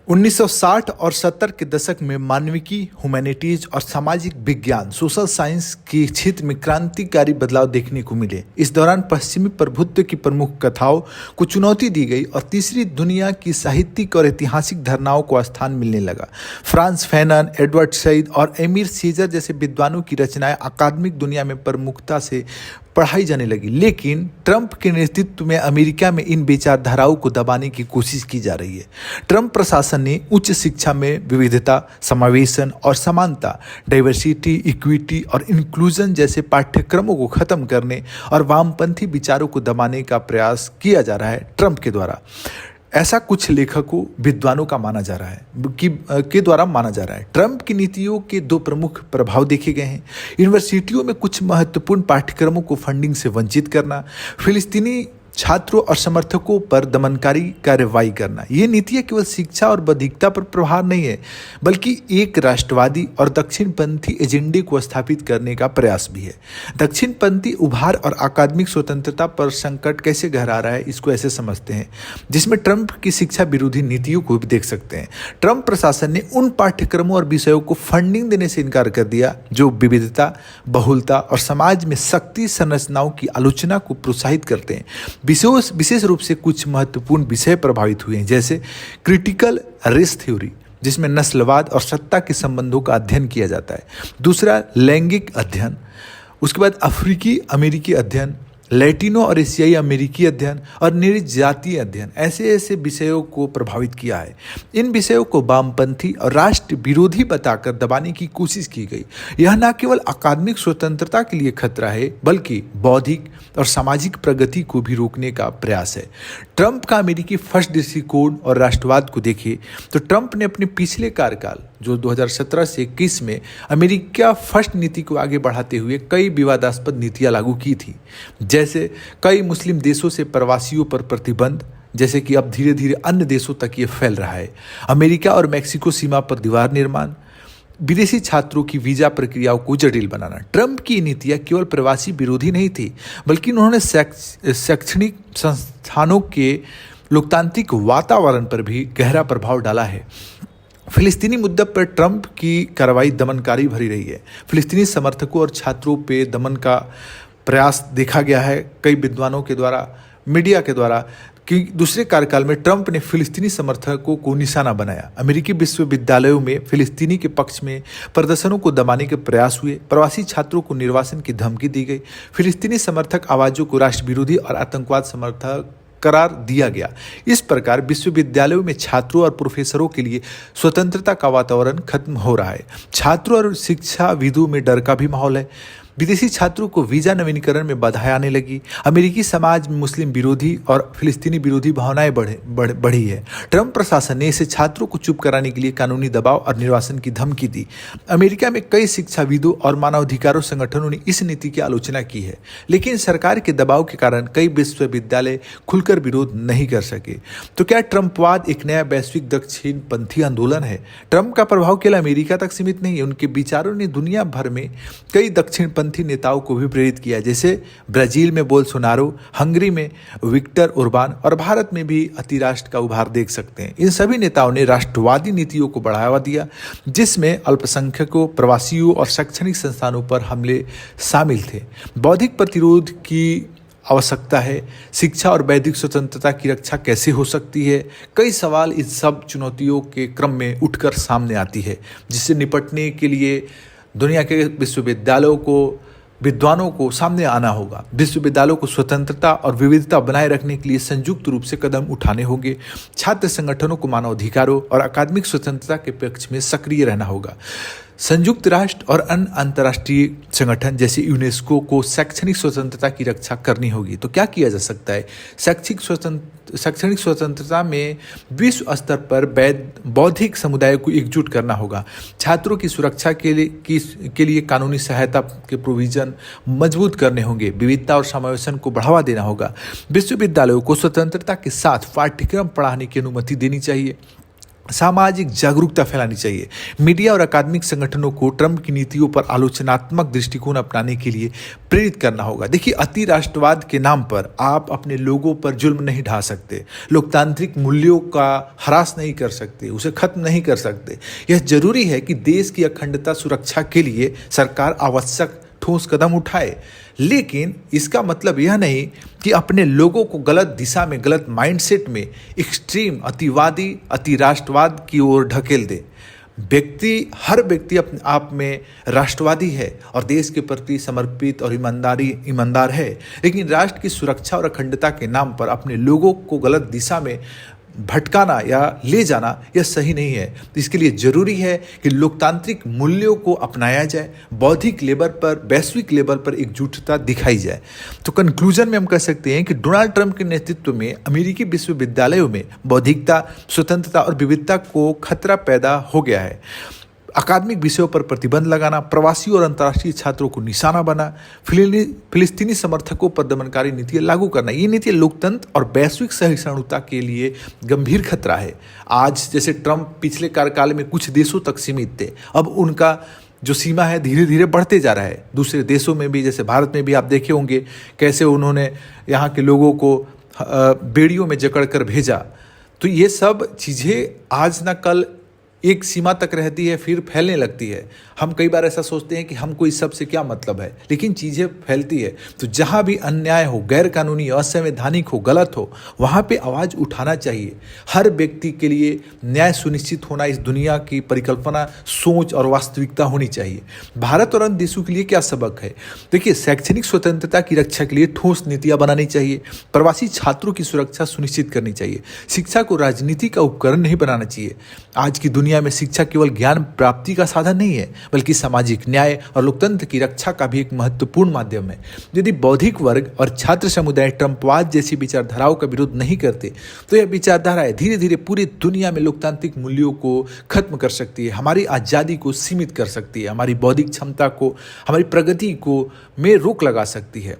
1960 और 70 के दशक में मानविकी, ह्यूमैनिटीज और सामाजिक विज्ञान सोशल साइंस के क्षेत्र में क्रांतिकारी बदलाव देखने को मिले। इस दौरान पश्चिमी प्रभुत्व की प्रमुख कथाओं को चुनौती दी गई और तीसरी दुनिया की साहित्यिक और ऐतिहासिक धारणाओं को स्थान मिलने लगा। फ्रांस फैनन, एडवर्ड सईद और एमिर सीजर जैसे विद्वानों की रचनाएं अकादमिक दुनिया में प्रमुखता से पढ़ाई जाने लगी, लेकिन ट्रंप के नेतृत्व में अमेरिका में इन विचारधाराओं को दबाने की कोशिश की जा रही है। ट्रंप प्रशासन ने उच्च शिक्षा में विविधता, समावेशन और समानता, डाइवर्सिटी, इक्विटी और इंक्लूजन जैसे पाठ्यक्रमों को खत्म करने और वामपंथी विचारों को दबाने का प्रयास किया जा रहा है ट्रंप के द्वारा। ऐसा कुछ लेखकों, विद्वानों का माना जा रहा है के द्वारा माना जा रहा है। ट्रंप की नीतियों के दो प्रमुख प्रभाव देखे गए हैं। यूनिवर्सिटियों में कुछ महत्वपूर्ण पाठ्यक्रमों को फंडिंग से वंचित करना, फिलिस्तीनी छात्रों और समर्थकों पर दमनकारी कार्रवाई करना। ये नीतियाँ केवल शिक्षा और बौद्धिकता पर प्रभाव नहीं है, बल्कि एक राष्ट्रवादी और दक्षिणपंथी एजेंडे को स्थापित करने का प्रयास भी है। दक्षिणपंथी उभार और अकादमिक स्वतंत्रता पर संकट कैसे गहरा रहा है, इसको ऐसे समझते हैं, जिसमें ट्रंप की शिक्षा विरोधी नीतियों को भी देख सकते हैं। ट्रंप प्रशासन ने उन पाठ्यक्रमों और विषयों को फंडिंग देने से इनकार कर दिया जो विविधता, बहुलता और समाज में शक्ति संरचनाओं की आलोचना को प्रोत्साहित करते हैं। विशेष रूप से कुछ महत्वपूर्ण विषय प्रभावित हुए हैं, जैसे क्रिटिकल रेस थ्योरी, जिसमें नस्लवाद और सत्ता के संबंधों का अध्ययन किया जाता है। दूसरा, लैंगिक अध्ययन। उसके बाद अफ्रीकी अमेरिकी अध्ययन, लैटिनो और एशियाई अमेरिकी अध्ययन और निर्जातीय अध्ययन ऐसे विषयों को प्रभावित किया है। इन विषयों को वामपंथी और राष्ट्र विरोधी बताकर दबाने की कोशिश की गई। यह न केवल अकादमिक स्वतंत्रता के लिए खतरा है, बल्कि बौद्धिक और सामाजिक प्रगति को भी रोकने का प्रयास है। ट्रंप का अमेरिकी फर्स्ट दृष्टिकोण और राष्ट्रवाद को देखें तो ट्रंप ने अपने पिछले कार्यकाल जो 2017 से 21 में अमेरिका फर्स्ट नीति को आगे बढ़ाते हुए कई विवादास्पद नीतियां लागू की थी, जैसे कई मुस्लिम देशों से प्रवासियों पर प्रतिबंध, जैसे कि अब धीरे धीरे अन्य देशों तक ये फैल रहा है। अमेरिका और मैक्सिको सीमा पर दीवार निर्माण, विदेशी छात्रों की वीजा प्रक्रियाओं को जटिल बनाना। ट्रंप की नीतियां केवल प्रवासी विरोधी नहीं थी, बल्कि उन्होंने शैक्षणिक संस्थानों के लोकतांत्रिक वातावरण पर भी गहरा प्रभाव डाला है। फिलिस्तीनी मुद्दे पर ट्रंप की कार्रवाई दमनकारी भरी रही है। फिलिस्तीनी समर्थकों और छात्रों पे दमन का प्रयास देखा गया है कई विद्वानों के द्वारा, मीडिया के द्वारा, कि दूसरे कार्यकाल में ट्रंप ने फिलिस्तीनी समर्थकों को निशाना बनाया। अमेरिकी विश्वविद्यालयों में फिलिस्तीनी के पक्ष में प्रदर्शनों को दबाने के प्रयास हुए। प्रवासी छात्रों को निर्वासन की धमकी दी गई। फिलिस्तीनी समर्थक आवाज़ों को राष्ट्र विरोधी और आतंकवाद समर्थक करार दिया गया। इस प्रकार विश्वविद्यालयों में छात्रों और प्रोफेसरों के लिए स्वतंत्रता का वातावरण खत्म हो रहा है। छात्रों और शिक्षाविदों में डर का भी माहौल है। विदेशी छात्रों को वीजा नवीनीकरण में बाधाएं आने लगी। अमेरिकी समाज में मुस्लिम विरोधी और फिलिस्तीनी विरोधी भावनाएं बढ़ी है। ट्रंप प्रशासन ने इसे छात्रों को चुप कराने के लिए कानूनी दबाव और निर्वासन की धमकी दी। अमेरिका में कई शिक्षाविदों और मानवाधिकारों संगठनों ने इस नीति की आलोचना की है, लेकिन सरकार के दबाव के कारण कई विश्वविद्यालय खुलकर विरोध नहीं कर सके। तो क्या ट्रंपवाद एक नया वैश्विक दक्षिणपंथी आंदोलन है? ट्रंप का प्रभाव केवल अमेरिका तक सीमित नहीं है। उनके विचारों ने दुनिया भर में कई दक्षिण नेताओं को भी प्रेरित किया, जैसे ब्राजील में बोल्सोनारो, हंगरी में विक्टर ओर्बान और भारत में भी अतिराष्ट्र का उभार देख सकते हैं। इन सभी नेताओं ने राष्ट्रवादी नीतियों को बढ़ावा दिया, जिसमें अल्पसंख्यकों, प्रवासियों और शैक्षणिक संस्थानों पर हमले शामिल थे। बौद्धिक प्रतिरोध की आवश्यकता है। शिक्षा और बौद्धिक स्वतंत्रता की रक्षा कैसे हो सकती है? कई सवाल इस सब चुनौतियों के क्रम में उठकर सामने आती है, जिससे निपटने के लिए दुनिया के विश्वविद्यालयों को, विद्वानों को सामने आना होगा। विश्वविद्यालयों को स्वतंत्रता और विविधता बनाए रखने के लिए संयुक्त रूप से कदम उठाने होंगे। छात्र संगठनों को मानवाधिकारों और अकादमिक स्वतंत्रता के पक्ष में सक्रिय रहना होगा। संयुक्त राष्ट्र और अन्य अंतर्राष्ट्रीय संगठन जैसे यूनेस्को को शैक्षणिक स्वतंत्रता की रक्षा करनी होगी। तो क्या किया जा सकता है? शैक्षणिक स्वतंत्रता में विश्व स्तर पर बौद्धिक समुदाय को एकजुट करना होगा। छात्रों की सुरक्षा के लिए कानूनी सहायता के प्रोविजन मजबूत करने होंगे। विविधता और समावेशन को बढ़ावा देना होगा। विश्वविद्यालयों को स्वतंत्रता के साथ पाठ्यक्रम पढ़ाने की अनुमति देनी चाहिए। सामाजिक जागरूकता फैलानी चाहिए। मीडिया और अकादमिक संगठनों को ट्रंप की नीतियों पर आलोचनात्मक दृष्टिकोण अपनाने के लिए प्रेरित करना होगा। देखिए, अति राष्ट्रवाद के नाम पर आप अपने लोगों पर जुल्म नहीं ढा सकते, लोकतांत्रिक मूल्यों का ह्रास नहीं कर सकते, उसे खत्म नहीं कर सकते। यह जरूरी है कि देश की अखंडता सुरक्षा के लिए सरकार आवश्यक ठोस कदम उठाए, लेकिन इसका मतलब यह नहीं कि अपने लोगों को गलत दिशा में, गलत माइंडसेट में, एक्सट्रीम अतिवादी, अति राष्ट्रवाद की ओर ढकेल दे। हर व्यक्ति अपने आप में राष्ट्रवादी है और देश के प्रति समर्पित और ईमानदार है, लेकिन राष्ट्र की सुरक्षा और अखंडता के नाम पर अपने लोगों को गलत दिशा में भटकाना या ले जाना यह सही नहीं है। इसके लिए जरूरी है कि लोकतांत्रिक मूल्यों को अपनाया जाए, बौद्धिक लेवल पर, वैश्विक लेवल पर एकजुटता दिखाई जाए। तो कंक्लूजन में हम कह सकते हैं कि डोनाल्ड ट्रंप के नेतृत्व में अमेरिकी विश्वविद्यालयों में बौद्धिकता, स्वतंत्रता और विविधता को खतरा पैदा हो गया है। अकादमिक विषयों पर प्रतिबंध लगाना, प्रवासी और अंतर्राष्ट्रीय छात्रों को निशाना बना, फिलिस्तीनी समर्थकों पर दमनकारी नीतियां लागू करना, ये नीतियां लोकतंत्र और वैश्विक सहिष्णुता के लिए गंभीर खतरा है। आज जैसे ट्रंप पिछले कार्यकाल में कुछ देशों तक सीमित थे, अब उनका जो सीमा है धीरे धीरे बढ़ते जा रहा है। दूसरे देशों में भी, जैसे भारत में भी आप देखे होंगे कैसे उन्होंने यहाँ के लोगों को बेड़ियों में जकड़ कर भेजा। तो ये सब चीज़ें आज न कल एक सीमा तक रहती है, फिर फैलने लगती है। हम कई बार ऐसा सोचते हैं कि हमको इस सब से क्या मतलब है, लेकिन चीज़ें फैलती है। तो जहाँ भी अन्याय हो, गैर कानूनी, असंवैधानिक हो, गलत हो, वहाँ पे आवाज़ उठाना चाहिए। हर व्यक्ति के लिए न्याय सुनिश्चित होना इस दुनिया की परिकल्पना, सोच और वास्तविकता होनी चाहिए। भारत और अन्य देशों के लिए क्या सबक है? देखिए, शैक्षणिक स्वतंत्रता की रक्षा के लिए ठोस नीतियाँ बनानी चाहिए, प्रवासी छात्रों की सुरक्षा सुनिश्चित करनी चाहिए, शिक्षा को राजनीति का उपकरण नहीं बनाना चाहिए। आज की दुनिया में शिक्षा केवल ज्ञान प्राप्ति का साधन नहीं है, बल्कि सामाजिक न्याय और लोकतंत्र की रक्षा का भी एक महत्वपूर्ण माध्यम है। यदि बौद्धिक वर्ग और छात्र समुदाय ट्रंपवाद जैसी विचारधाराओं का विरोध नहीं करते, तो यह विचारधाराएं धीरे धीरे पूरी दुनिया में लोकतांत्रिक मूल्यों को खत्म कर सकती है, हमारी आज़ादी को सीमित कर सकती है, हमारी बौद्धिक क्षमता को, हमारी प्रगति को में रोक लगा सकती है।